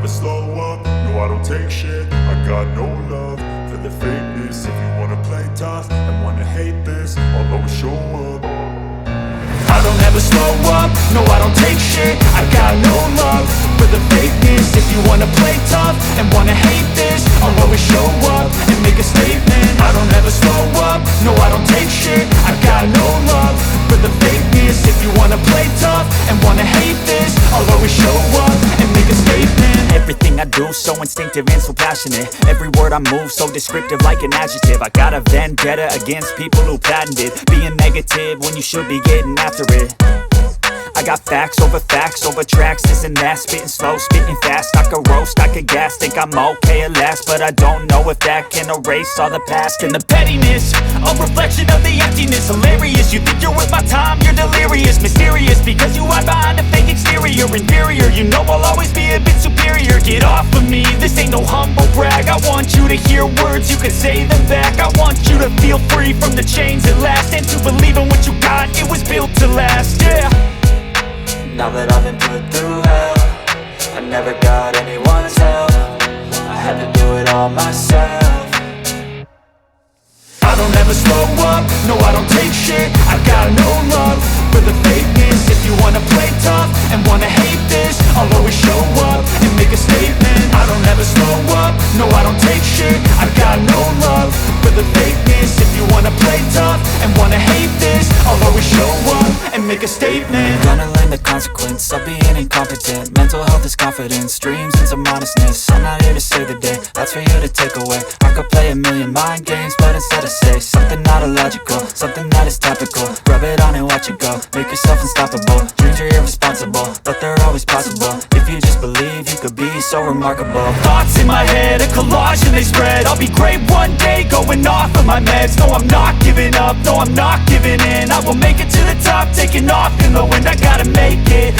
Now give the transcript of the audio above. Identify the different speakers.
Speaker 1: slow up, no I don't take shit. I got no love for the fakeness. If you wanna play tough and wanna hate this, I'll always show up. I don't ever slow up, no I don't take shit. I got no love for the fakeness. If you wanna play tough and wanna hate this, I'll always show up and make a statement. I don't ever slow up, no I don't take shit. I got no love for the fakeness. If you wanna play tough and wanna hate this, I'll always show up and make a statement.
Speaker 2: Everything I do so instinctive and so passionate. Every word I move so descriptive like an adjective. I got a vendetta against people who patented being negative when you should be getting after it. I got facts over tracks, this and that. Spitting slow, spitting fast, I could roast, I could gas. Think I'm okay at last, but I don't know if that can erase all the past. And the pettiness, a reflection of the emptiness. Hilarious, you think you're worth my time, you're delirious. Mysterious, because you hide behind a fake exterior. Inferior, you know I'll always be a bit superior. Get off of me, this ain't no humble brag. I want you to hear words, you can say them back. I want you to feel free from the chains at last, and to believe in what you got, it was built to last, yeah.
Speaker 3: Now that I've been put through hell, I never got anyone's help. I had to do it all myself.
Speaker 1: I don't ever slow up, no I don't take shit. I got no love for the fakeness. If you wanna play tough and wanna hate this, I'll always show up and make a statement. I don't ever slow up, no I don't take shit. I got no love for the fakeness. If you wanna play tough and wanna hate this, I'll always show up and make a statement.
Speaker 3: Gonna learn the consequence of being incompetent. Mental health is confidence, dreams and some honestness. I'm not here to save the day, that's for you to take away. I could play a million mind games, but instead I say something not illogical, something that is topical. Rub it on and watch it go, make yourself unstoppable. Dreams are irresponsible, but they're always possible. If you just believe, you could be so remarkable.
Speaker 2: Thoughts in my head, a collage and they spread. I'll be great one day, going off of my meds. No, I'm not giving up, no, I'm not giving in. I will make it to the top, taking off in the wind. I gotta make it,